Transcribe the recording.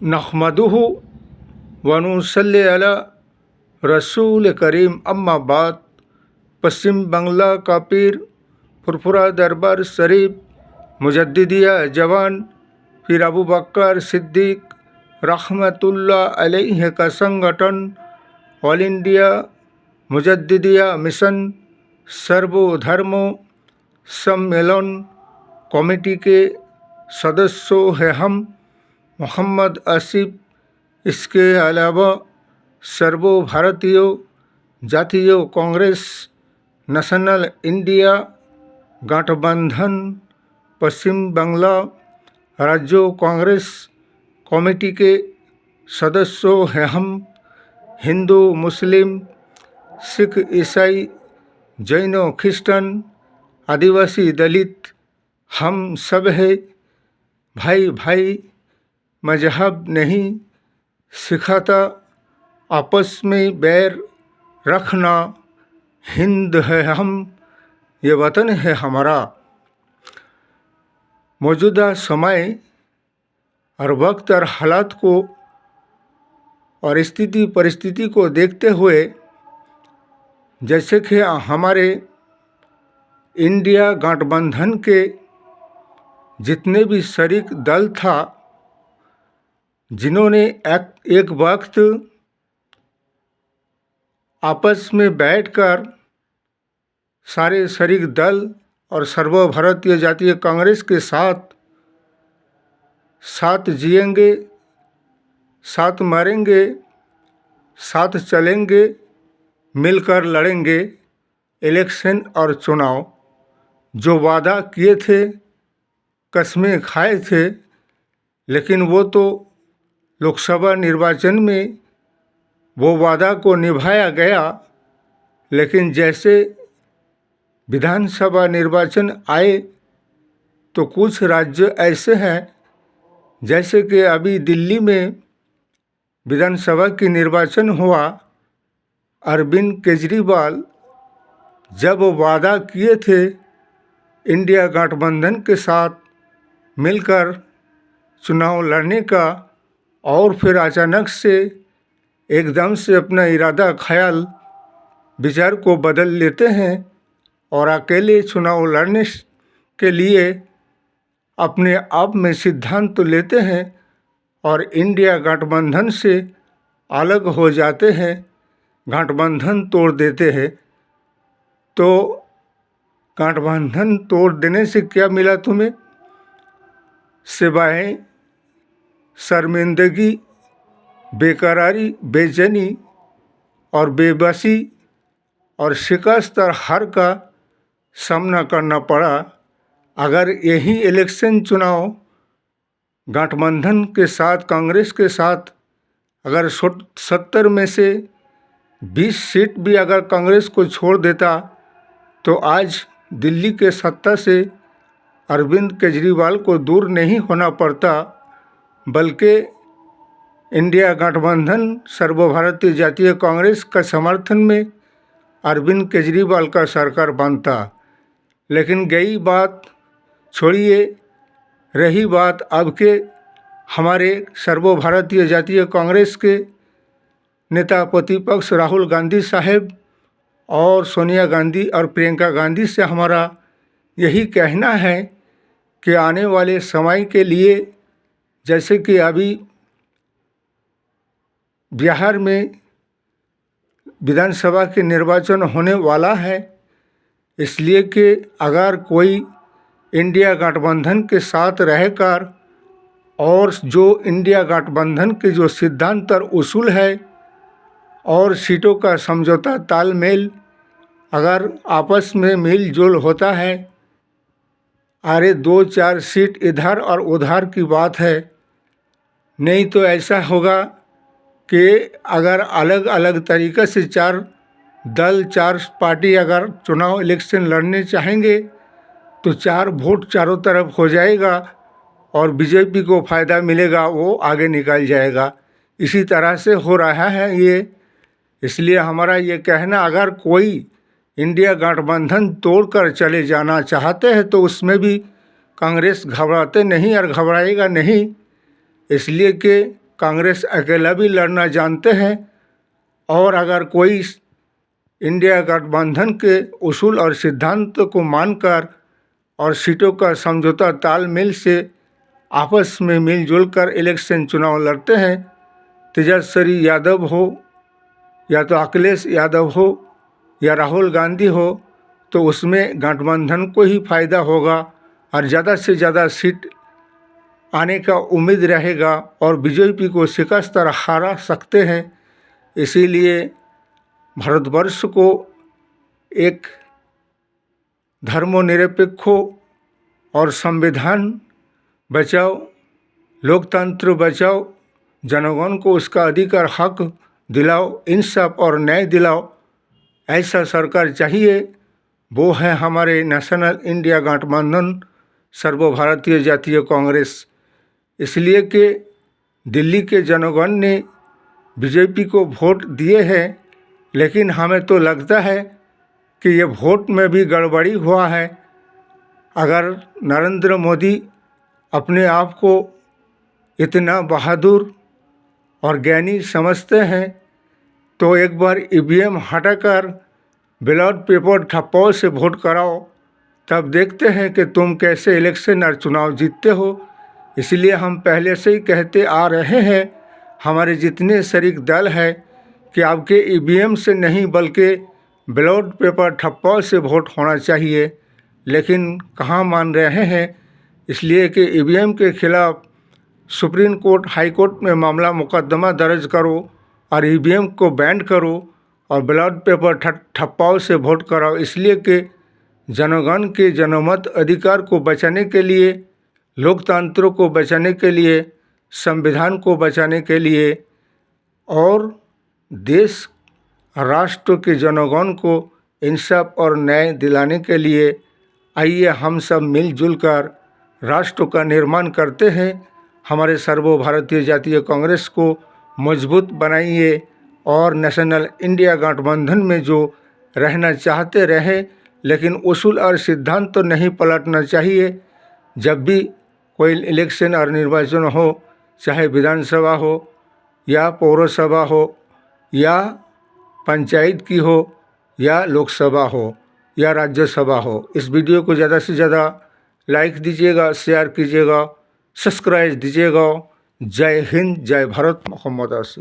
नहमदुहु व नुसल्ली अला रसूल करीम अम्मा बाद। पश्चिम बंगला का पीर फुरफुरा दरबार शरीफ मुजद्दिदिया जवान पीर अबू बकर सिद्दीक रहमतुल्लाह अलैह का संगठन ऑल इंडिया मुजद्दिदिया मिशन सर्वधर्म सम्मेलन कमेटी के सदस्यों हैं हम मोहम्मद आसिफ। इसके अलावा सर्व भारतीय जातीय कांग्रेस नेशनल इंडिया गठबंधन पश्चिम बंगला राज्य कांग्रेस कमेटी के सदस्यों हैं हम हिंदू मुस्लिम सिख ईसाई जैन ख्रिस्टन आदिवासी दलित हम सब है भाई भाई। मजहब नहीं सिखाता आपस में बैर रखना। हिंद है हम, ये वतन है हमारा। मौजूदा समय और वक्त और हालात को और स्थिति परिस्थिति को देखते हुए जैसे कि हमारे इंडिया गठबंधन के जितने भी शरीक दल था, जिन्होंने एक वक्त आपस में बैठकर सारे शरीक दल और सर्वभारतीय जातीय कांग्रेस के साथ साथ जिएंगे, साथ मरेंगे, साथ चलेंगे, मिलकर लड़ेंगे इलेक्शन और चुनाव, जो वादा किए थे, कसमें खाए थे, लेकिन वो तो लोकसभा निर्वाचन में वो वादा को निभाया गया। लेकिन जैसे विधानसभा निर्वाचन आए तो कुछ राज्य ऐसे हैं, जैसे कि अभी दिल्ली में विधानसभा की निर्वाचन हुआ। अरविंद केजरीवाल जब वादा किए थे इंडिया गठबंधन के साथ मिलकर चुनाव लड़ने का, और फिर अचानक से एकदम से अपना इरादा ख्याल विचार को बदल लेते हैं और अकेले चुनाव लड़ने के लिए अपने आप में सिद्धांत तो लेते हैं और इंडिया गठबंधन से अलग हो जाते हैं, गठबंधन तोड़ देते हैं। तो गठबंधन तोड़ देने से क्या मिला तुम्हें? सिवाय शर्मिंदगी, बेकरारी, बेचैनी और बेबसी और शिकस्त और हार का सामना करना पड़ा। अगर यही इलेक्शन चुनाव गठबंधन के साथ कांग्रेस के साथ अगर 70 में से 20 सीट भी अगर कांग्रेस को छोड़ देता तो आज दिल्ली के सत्ता से अरविंद केजरीवाल को दूर नहीं होना पड़ता, बल्कि इंडिया गठबंधन सर्वभारतीय जातीय कांग्रेस का समर्थन में अरविंद केजरीवाल का सरकार बनता। लेकिन गई बात छोड़िए, रही बात अब के हमारे सर्वभारतीय जातीय कांग्रेस के नेता प्रतिपक्ष राहुल गांधी साहब और सोनिया गांधी और प्रियंका गांधी से हमारा यही कहना है कि आने वाले समय के लिए, जैसे कि अभी बिहार में विधानसभा के निर्वाचन होने वाला है, इसलिए कि अगर कोई इंडिया गठबंधन के साथ रहकर और जो इंडिया गठबंधन के जो सिद्धांत और उसूल है और सीटों का समझौता तालमेल अगर आपस में मेल जोल होता है, अरे 2-4 सीट इधर और उधर की बात है। नहीं तो ऐसा होगा कि अगर अलग अलग तरीक़े से 4 दल 4 पार्टी अगर चुनाव इलेक्शन लड़ने चाहेंगे तो 4 वोट चारों तरफ हो जाएगा और बीजेपी को फ़ायदा मिलेगा, वो आगे निकल जाएगा। इसी तरह से हो रहा है ये। इसलिए हमारा ये कहना, अगर कोई इंडिया गठबंधन तोड़कर चले जाना चाहते हैं तो उसमें भी कांग्रेस घबराते नहीं और घबराएगा नहीं, इसलिए कि कांग्रेस अकेला भी लड़ना जानते हैं, और अगर कोई इंडिया गठबंधन के उसूल और सिद्धांत को मानकर और सीटों का समझौता तालमेल से आपस में मिलजुल कर इलेक्शन चुनाव लड़ते हैं, तेजस्वी यादव हो या तो अखिलेश यादव हो या राहुल गांधी हो, तो उसमें गठबंधन को ही फायदा होगा और ज़्यादा से ज़्यादा सीट आने का उम्मीद रहेगा और बीजेपी को शिकस्त हरा सकते हैं। इसीलिए भारतवर्ष को एक धर्मनिरपेक्ष और संविधान बचाओ, लोकतंत्र बचाओ, जनगण को उसका अधिकार हक दिलाओ, इंसाफ और न्याय दिलाओ, ऐसा सरकार चाहिए। वो है हमारे नेशनल इंडिया गठबंधन सर्वभारतीय जातीय कांग्रेस। इसलिए कि दिल्ली के जनगण ने बीजेपी को वोट दिए हैं, लेकिन हमें तो लगता है कि ये वोट में भी गड़बड़ी हुआ है। अगर नरेंद्र मोदी अपने आप को इतना बहादुर और ज्ञानी समझते हैं तो एक बार ईवीएम हटाकर बैलेट पेपर ठप्पों से वोट कराओ, तब देखते हैं कि तुम कैसे इलेक्शन और चुनाव जीतते हो। इसलिए हम पहले से ही कहते आ रहे हैं, हमारे जितने शरीक दल है, कि आपके ईवीएम से नहीं बल्कि बैलेट पेपर ठप्पों से वोट होना चाहिए, लेकिन कहाँ मान रहे हैं। इसलिए कि ईवीएम के खिलाफ सुप्रीम कोर्ट, हाई कोर्ट में मामला मुकदमा दर्ज करो और ईवीएम को बैन करो और बैलेट पेपर ठप्पों से वोट कराओ। इसलिए कि जनगण के जनमत अधिकार को बचाने के लिए, लोकतंत्र को बचाने के लिए, संविधान को बचाने के लिए और देश राष्ट्र के जनगण को इंसाफ और न्याय दिलाने के लिए आइए हम सब मिलजुल कर राष्ट्र का निर्माण करते हैं। हमारे सर्वभारतीय जातीय कांग्रेस को मजबूत बनाइए और नेशनल इंडिया गठबंधन में जो रहना चाहते रहे, लेकिन उसूल और सिद्धांत तो नहीं पलटना चाहिए। जब भी कोई इलेक्शन और निर्वाचन हो, चाहे विधानसभा हो या पौरसभा हो या पंचायत की हो या लोकसभा हो या राज्यसभा हो, इस वीडियो को ज़्यादा से ज़्यादा लाइक दीजिएगा, शेयर कीजिएगा, सब्सक्राइब दीजिएगा। जय हिंद, जय भारत। मोहम्मद आसिफ।